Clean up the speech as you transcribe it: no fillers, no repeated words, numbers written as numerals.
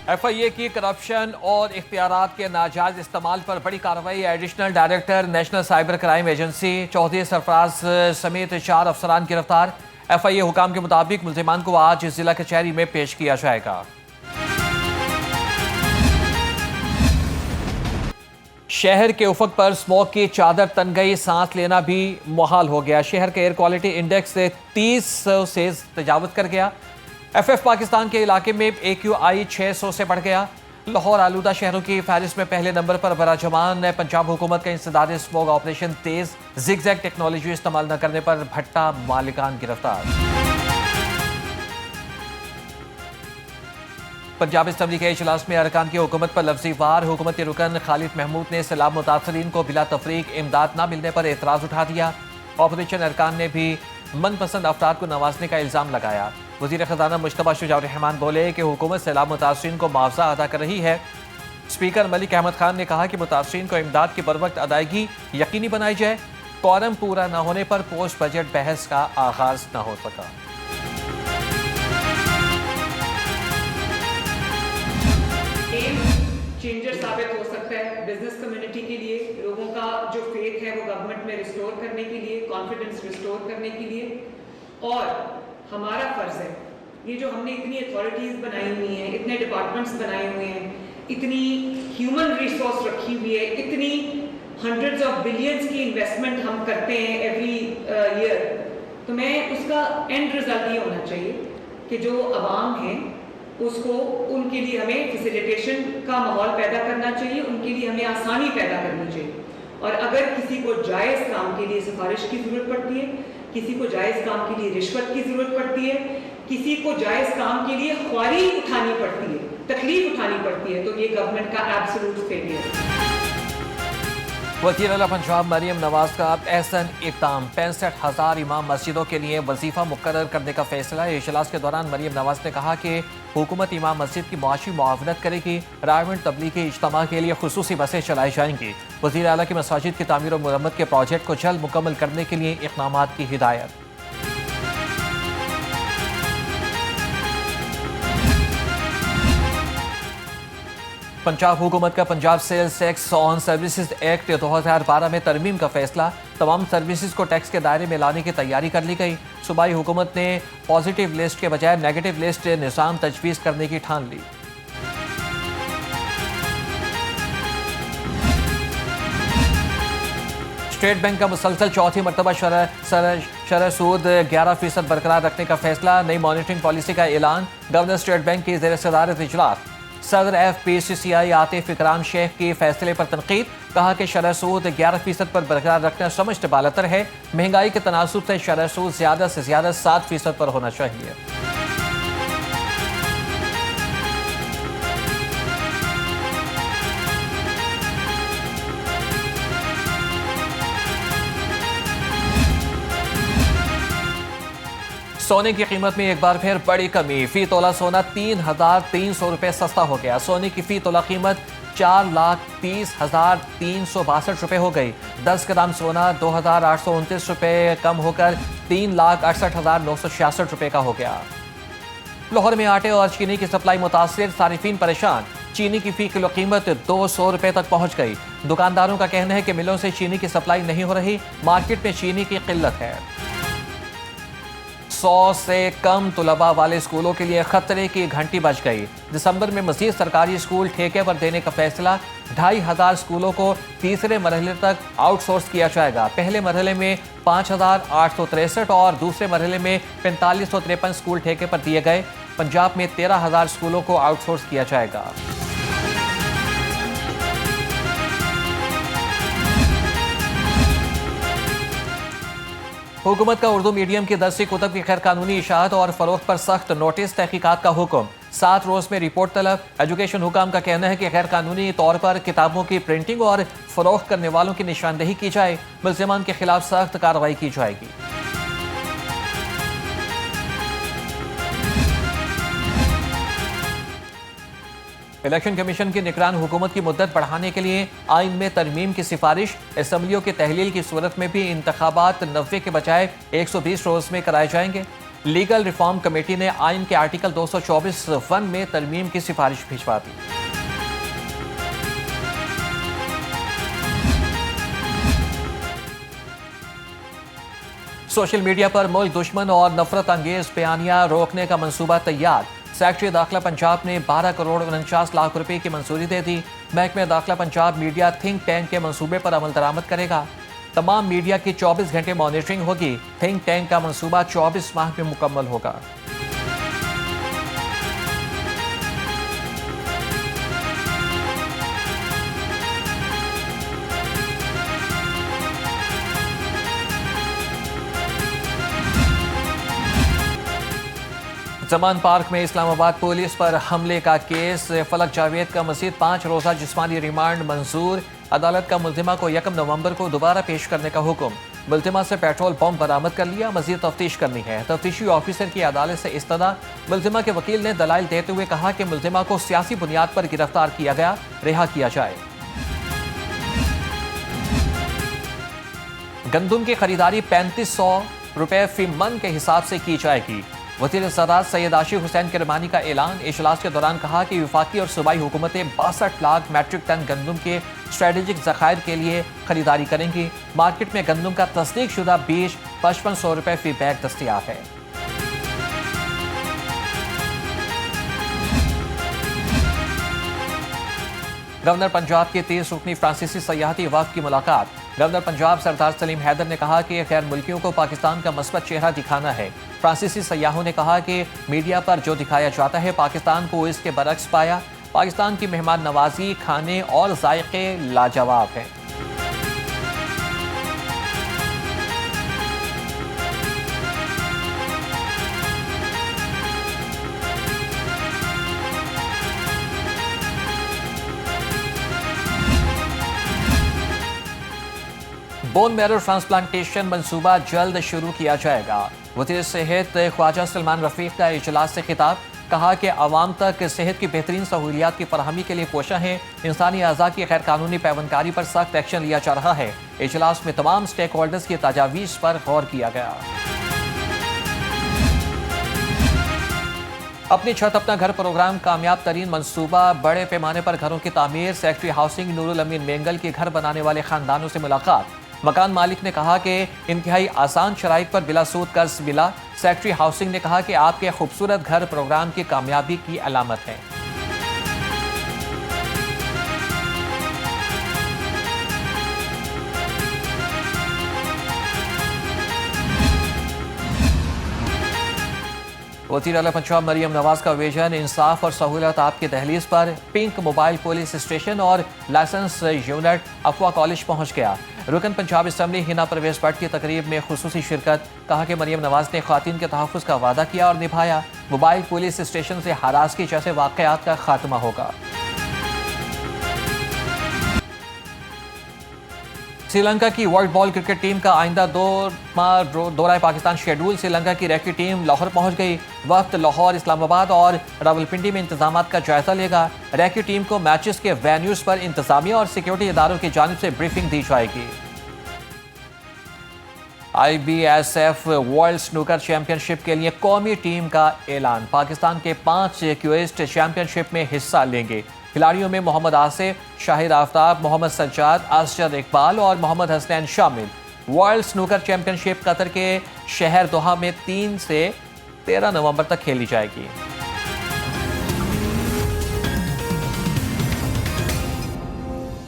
FIA की corruption और इख्तियारात के नाजायज इस्तेमाल पर बड़ी कार्रवाई। Additional director national cyber crime agency Chaudhry Sarfaraz समेत 4 अफसरान गिरफ्तार। FIA हुकाम के मुताबिक मुल्जिमान को आज जिला कचहरी में पेश किया जाएगा। शहर के उफक पर स्मोक की चादर तन गई, सांस लेना भी मुहाल हो गया। शहर के एयर क्वालिटी इंडेक्स 30 से तजावज़ कर गया। FF पाकिस्तान के इलाके में AQI 600 से बढ़ गया। लाहौर आलूदा शहरों की फहरिस्त में पहले नंबर पर बराजमान। पंजाब हुकूमत का इंसदाद स्मोक ऑपरेशन तेज। जिगजैग टेक्नोलॉजी इस्तेमाल न करने पर भट्टा मालिकान गिरफ्तार। पंजाब असम्बली के इजलास में अरकान की हुकूमत पर लफ्जी वार। हुकूमती रुकन खालिद महमूद ने सैलाब मुतासरीन को बिला तफरीक इमदाद न मिलने पर एतराज़ उठा दिया। ऑपोजिशन अरकान ने भी मनपसंद अफराद को नवाजने का इल्ज़ाम लगाया। वज़ीर ख़जाना मुश्तबा शुजाउर रहमान बोले कि हुकूमत सैलाब मुतासरीन को मुआवजा अदा कर रही है। स्पीकर मलिक अहमद खान ने कहा कि मुतासरीन को इमदाद की बरवक्त अदायगी यकीनी बनाई जाए। क्वारम पूरा न होने पर पोस्ट बजट बहस का आगाज न हो सका। चेंजर साबित हो सकता है बिजनेस कम्युनिटी के लिए। लोगों का जो फेथ है वो गवर्नमेंट में रिस्टोर करने के लिए, कॉन्फिडेंस रिस्टोर करने के लिए। और हमारा फर्ज है, ये जो हमने इतनी अथॉरिटीज बनाई हुई हैं, इतने डिपार्टमेंट्स बनाए हुए हैं, इतनी ह्यूमन रिसोर्स रखी हुई है, इतनी हंड्रेड्स ऑफ बिलियंस की इन्वेस्टमेंट हम करते हैं एवरी ईयर, तो मैं उसका एंड रिजल्ट ये होना चाहिए कि जो अवाम है उसको, उनके लिए हमें फैसिलिटेशन का माहौल पैदा करना चाहिए, उनके लिए हमें आसानी पैदा करनी चाहिए। और अगर किसी को जायज़ काम के लिए सिफारिश की ज़रूरत पड़ती है, किसी को जायज़ काम के लिए रिश्वत की ज़रूरत पड़ती है, किसी को जायज़ काम के लिए ख्वारी उठानी पड़ती है, तकलीफ उठानी पड़ती है, तो ये गवर्नमेंट का एब्सोल्यूट फेलियर है। वज़ीर आला पंजाब मरियम नवाज का एहसन इक़दाम। 65,000 इमाम मस्जिदों के लिए वजीफ़ा मुकर्रर करने का फैसला। इजलास के दौरान मरियम नवाज ने कहा कि हुकूमत इमाम मस्जिद की मुआशी मुआवनत करेगी। रायमंड तबलीगी इज्तिमा के लिए खुसूसी बसें चलाई जाएंगी। वज़ीर आला की मसाजिद की तामीर और मुरम्मत के प्रोजेक्ट को जल्द मुकम्मल करने के लिए इक़दामात की हिदायत। पंजाब हुकूमत का Punjab sales tax on services act 2012 में तरमीम का फैसला। तमाम सर्विसेज को टैक्स के दायरे में लाने की तैयारी कर ली गई। सूबाई हुकूमत ने पॉजिटिव लिस्ट के बजाय नेगेटिव लिस्ट निज़ाम तजवीज़ करने की ठान ली। स्टेट बैंक का मुसलसल चौथी मरतबा शरह सूद 11% बरकरार रखने का फैसला। नई मॉनिटरिंग पॉलिसी का ऐलान। गवर्नर स्टेट बैंक की ज़ेर सदारत इजलास। सदर FPCCI आतिफ इकराम शेख के फैसले पर तनकीद। कहा कि शरह सूद 11% पर बरकरार रखना समझ बालतर है। महंगाई के तनासुब से शरह सूद ज़्यादा से ज़्यादा 7% पर होना चाहिए। सोने की कीमत में एक बार फिर बड़ी कमी। फी तोला सोना 3,300 रुपये सस्ता हो गया। सोने की फी तोला कीमत 4,30,362 रुपये हो गई। 10 ग्राम सोना 2,829 रुपये कम होकर 3,68,966 रुपये का हो गया। लाहौर में आटे और चीनी की सप्लाई मुतासिर, सारिफीन परेशान। चीनी की फी किलो कीमत 200 रुपये तक पहुंच गई। दुकानदारों का कहना है कि मिलों से चीनी की सप्लाई नहीं हो रही, मार्केट में चीनी की किल्लत है। 100 से कम तुलबा वाले स्कूलों के लिए खतरे की घंटी बज गई। दिसंबर में मजीद सरकारी स्कूल ठेके पर देने का फैसला। 2,500 स्कूलों को तीसरे मरहले तक आउटसोर्स किया जाएगा। पहले मरहले में 5,863 और दूसरे मरहले में 4,553 स्कूल ठेके पर दिए गए। पंजाब में 13,000 स्कूलों को आउटसोर्स किया जाएगा। हुकूमत का उर्दू मीडियम की दरसी कुतब की गैर कानूनी इशाअत और फरोख्त पर सख्त नोटिस, तहकीकात का हुक्म। 7 रोज में रिपोर्ट तलब। एजुकेशन हुकाम का कहना है कि गैर कानूनी तौर पर किताबों की प्रिंटिंग और फरोख्त करने वालों की निशानदेही की जाए। मुल्जिमान के खिलाफ सख्त कार्रवाई की जाएगी। इलेक्शन कमीशन की निगरान हुकूमत की मुद्दत बढ़ाने के लिए आइन में तरमीम की सिफारिश। असम्बलियों की तहलील की सूरत में भी इंतखाबात 90 के बजाय 120 रोज में कराए जाएंगे। लीगल रिफॉर्म कमेटी ने आइन के आर्टिकल 224(1) में तरमीम की सिफारिश भिजवा दी। सोशल मीडिया पर मुल्क दुश्मन और नफरत अंगेज बयानियां रोकने का मंसूबा तैयार। सेक्रेटरी दाखिला पंजाब ने 12 करोड़ 49 लाख रुपए की मंजूरी दे दी। महकमे दाखिला पंजाब मीडिया थिंक टैंक के मंसूबे पर अमल दरामद करेगा। तमाम मीडिया की 24 घंटे मॉनिटरिंग होगी। थिंक टैंक का मंसूबा 24 माह में मुकम्मल होगा। जमान पार्क में इस्लामाबाद पुलिस पर हमले का केस। फलक जावेद का मजीद 5 रोजा जिस्मानी रिमांड मंजूर। अदालत का मुल्जिमा को 1 नवंबर को दोबारा पेश करने का हुक्म। मुल्जिमा से पेट्रोल बम बरामद कर लिया, मजीद तफ्तीश करनी है। तफ्तीशी ऑफिसर की अदालत से इस्तदा। मुल्जिमा के वकील ने दलाइल देते हुए कहा कि मुल्जिमा को सियासी बुनियाद पर गिरफ्तार किया गया, रिहा किया जाए। गंदुम की खरीदारी 3500 रुपए फी मन के हिसाब से की जाएगी। वज़ीर ज़राअत सैयद आशिक हुसैन किरमानी का ऐलान। इजलास के दौरान कहा कि वफाकी और सूबाई हुकूमतें 62 लाख मैट्रिक टन गंदुम के स्ट्रेटेजिक ज़खायर के लिए खरीदारी करेंगी। मार्केट में गंदुम का तस्दीक शुदा बीज 5500 रुपए फी बैग दस्तियाब है। गवर्नर पंजाब के 30 रुकनी फ्रांसीसी सयाहती वफ़द की मुलाकात। गवर्नर पंजाब सरदार सलीम हैदर ने कहा कि गैर मुल्कियों को पाकिस्तान का मस्बत चेहरा दिखाना है। फ्रांसीसी सयाहों ने कहा कि मीडिया पर जो दिखाया जाता है पाकिस्तान को इसके बरक्स पाया। पाकिस्तान की मेहमान नवाजी, खाने और जायके लाजवाब हैं। बोन मैरो ट्रांसप्लांटेशन मंसूबा जल्द शुरू किया जाएगा। वज़ीर सेहत ख्वाजा सलमान रफीक का इजलास से खिताब। कहा कि आवाम तक सेहत की बेहतरीन सहूलियात की फराहमी के लिए कोशा है। इंसानी अज़ा की गैर कानूनी पैबंदकारी पर सख्त एक्शन लिया जा रहा है। इजलास में तमाम स्टेक होल्डर्स की तजावीज़ पर गौर किया गया। अपनी छत अपना घर प्रोग्राम कामयाब तरीन मंसूबा। बड़े पैमाने पर घरों की तामीर। सेक्रेटरी हाउसिंग नूरुल अमीन मेंगल की घर बनाने वाले खानदानों से मुलाकात। मकान मालिक ने कहा कि इंतहाई आसान शराइत पर बिला सूद कर्ज मिला। सेक्रेटरी हाउसिंग ने कहा कि आपके खूबसूरत घर प्रोग्राम की कामयाबी की अलामत है। वज़ीर आला पंजाब मरियम नवाज का विजन इंसाफ और सहूलत आपकी दहलीज पर। पिंक मोबाइल पुलिस स्टेशन और लाइसेंस यूनिट अफवा कॉलेज पहुंच गया। रुकन पंजाब असम्बली हिना परवेज भट्ट की तकरीब में खुसूसी शिरकत। कहा कि मरियम नवाज ने ख़वातीन के तहफ़्फ़ुज़ का वादा किया और निभाया। मोबाइल पुलिस स्टेशन से हरासगी जैसे वाक़यात का खात्मा होगा। श्रीलंका की वर्ल्ड बॉल क्रिकेट टीम का आइंदा दौरा पाकिस्तान शेड्यूल। श्रीलंका की रैकी टीम लाहौर पहुंच गई। वक्त लाहौर, इस्लामाबाद और रावलपिंडी में इंतजामात का जायजा लेगा। रैकी टीम को मैचेस के वेन्यूज पर इंतजामिया और सिक्योरिटी इदारों की जानिब से ब्रीफिंग दी जाएगी। IBSF वर्ल्ड स्नूकर चैंपियनशिप के लिए कौमी टीम का ऐलान। पाकिस्तान के 5 क्वेस्ट चैंपियनशिप में हिस्सा लेंगे। खिलाड़ियों में मोहम्मद आसिफ, शाहिद आफ्ताब, मोहम्मद सज्जाद, असजद इकबाल और मोहम्मद हसनैन शामिल। वर्ल्ड स्नूकर चैंपियनशिप कतर के शहर दोहा में 3 से 13 नवंबर तक खेली जाएगी।